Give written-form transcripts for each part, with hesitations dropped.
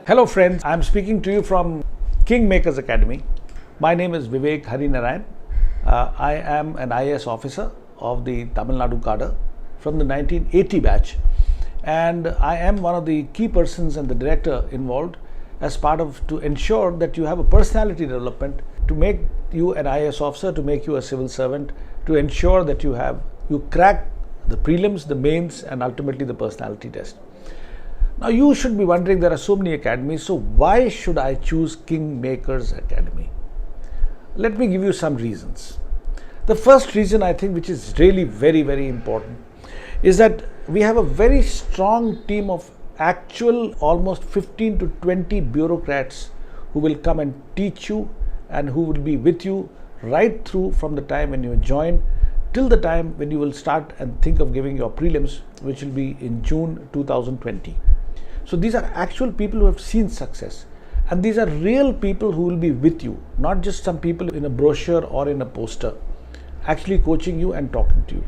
Hello friends, I am speaking to you from KingMakers Academy. My name is Vivek Harinarain. I am an IAS officer of the Tamil Nadu cadre from the 1980 batch, and I am one of the key persons and the director involved as part of to ensure that you have a personality development to make you an IAS officer, to make you a civil servant, to ensure that you crack the prelims, the mains, and ultimately the personality test. Now you should be wondering, there are so many academies, so why should I choose KingMakers Academy? Let me give you some reasons. The first reason, I think, which is really very important, is that we have a very strong team of actual almost 15 to 20 bureaucrats who will come and teach you and who will be with you right through from the time when you join till the time when you will start and think of giving your prelims, which will be in June 2020. So these are actual people who have seen success, and these are real people who will be with you, not just some people in a brochure or in a poster, actually coaching you and talking to you.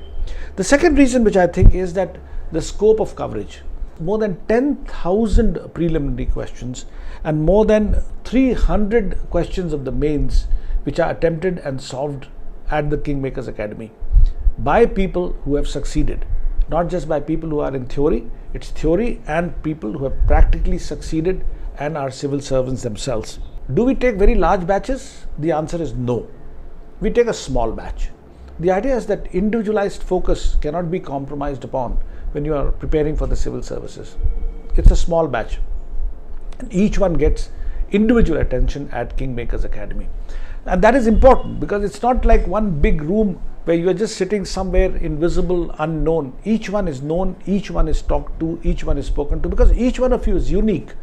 The second reason, which I think, is that the scope of coverage. More than 10,000 preliminary questions and more than 300 questions of the mains which are attempted and solved at the KingMakers Academy by people who have succeeded. Not just by people who are in theory, it's theory and people who have practically succeeded and are civil servants themselves. Do we take very large batches? The answer is no. We take a small batch. The idea is that individualized focus cannot be compromised upon when you are preparing for the civil services. It's a small batch, and each one gets individual attention at KingMakers Academy. And that is important because it's not like one big room where you are just sitting somewhere invisible, unknown. Each one is known, each one is talked to, each one is spoken to, because each one of you is unique.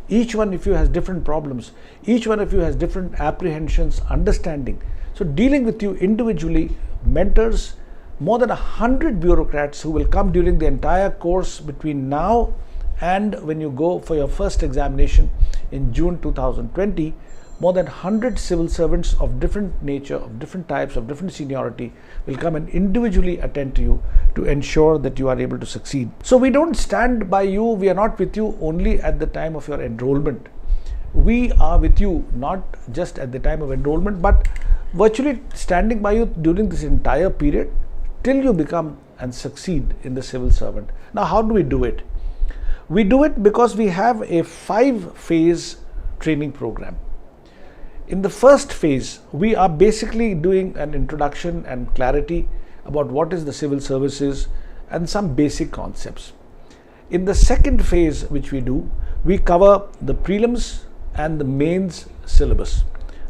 Each one of you has different problems. Each one of you has different apprehensions, understanding. So dealing with you individually, mentors, more than 100 bureaucrats who will come during the entire course between now and when you go for your first examination in June 2020, more than 100 civil servants of different nature, of different types, of different seniority will come and individually attend to you to ensure that you are able to succeed. So we don't stand by you, we are not with you only at the time of your enrollment. We are with you not just at the time of enrollment, but virtually standing by you during this entire period till you become and succeed in the civil servant. Now, how do we do it? We do it because we have a 5-phase training program. In the first phase, we are basically doing an introduction and clarity about what is the civil services and some basic concepts. In the second phase, which we do, we cover the prelims and the mains syllabus.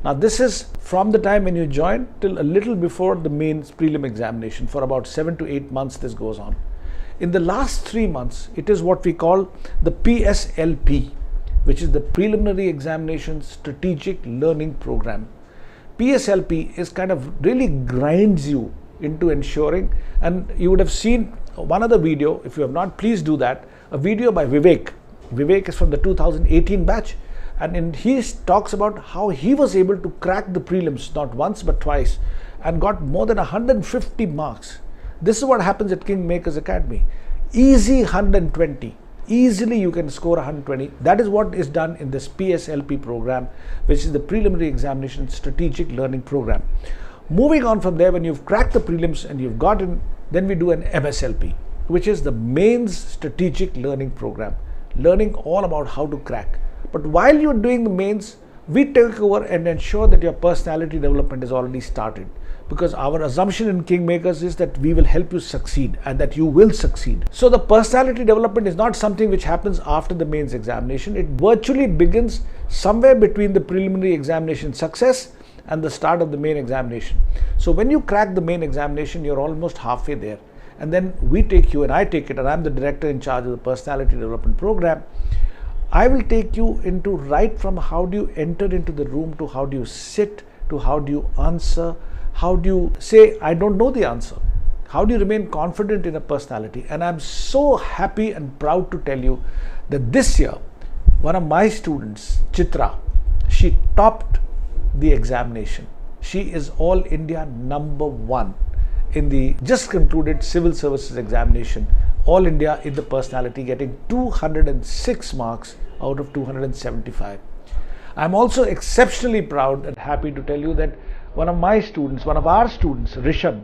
Now, this is from the time when you join till a little before the mains prelim examination. For about 7 to 8 months this goes on. In the last 3 months, it is what we call the PSLP, which is the Preliminary Examination Strategic Learning Program. PSLP is kind of really grinds you into ensuring, and you would have seen one other video. If you have not, please do that. A video by Vivek. Vivek is from the 2018 batch, and he talks about how he was able to crack the prelims not once but twice and got more than 150 marks. This is what happens at KingMakers Academy. Easy 120. Easily you can score 120. That is what is done in this PSLP program, which is the Preliminary Examination Strategic Learning Program. Moving on from there, when you've cracked the prelims and you've gotten, then we do an MSLP, which is the Mains Strategic Learning Program, learning all about how to crack. But while you're doing the mains, we take over and ensure that your personality development is already started, because our assumption in KingMakers is that we will help you succeed and that you will succeed. So the personality development is not something which happens after the mains examination. It virtually begins somewhere between the preliminary examination success and the start of the main examination. So when you crack the main examination, you're almost halfway there. And then we take you, and I take it, and I'm the director in charge of the personality development program. I will take you into right from how do you enter into the room to how do you sit to how do you answer. How do you say, I don't know the answer? How do you remain confident in a personality? And I'm so happy and proud to tell you that this year, one of my students, Chitra, she topped the examination. She is All India #1 in the just concluded civil services examination. All India in the personality, getting 206 marks out of 275. I'm also exceptionally proud and happy to tell you that one of our students, Rishabh,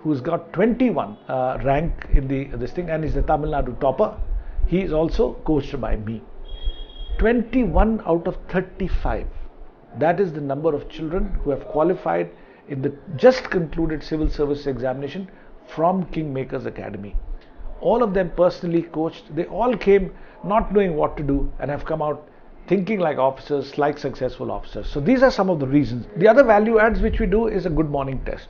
who's got 21 rank in this thing and is the Tamil Nadu topper, he is also coached by me. 21 out of 35. That is the number of children who have qualified in the just concluded civil service examination from KingMakers Academy. All of them personally coached. They all came not knowing what to do and have come out thinking like officers, like successful officers. So these are some of the reasons. The other value adds which we do is a good morning test.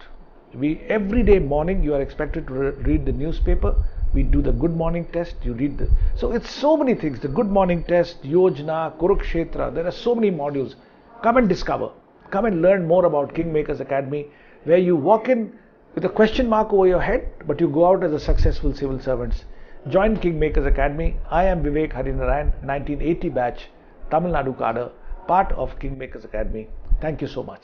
Every day morning you are expected to read the newspaper. We do the good morning test. So it's so many things. The good morning test, Yojana, Kurukshetra. There are so many modules. Come and discover. Come and learn more about KingMakers Academy, where you walk in with a question mark over your head, but you go out as a successful civil servants. Join KingMakers Academy. I am Vivek Harinarain, 1980 batch, Tamil Nadu cadre, part of KingMakers Academy. Thank you so much.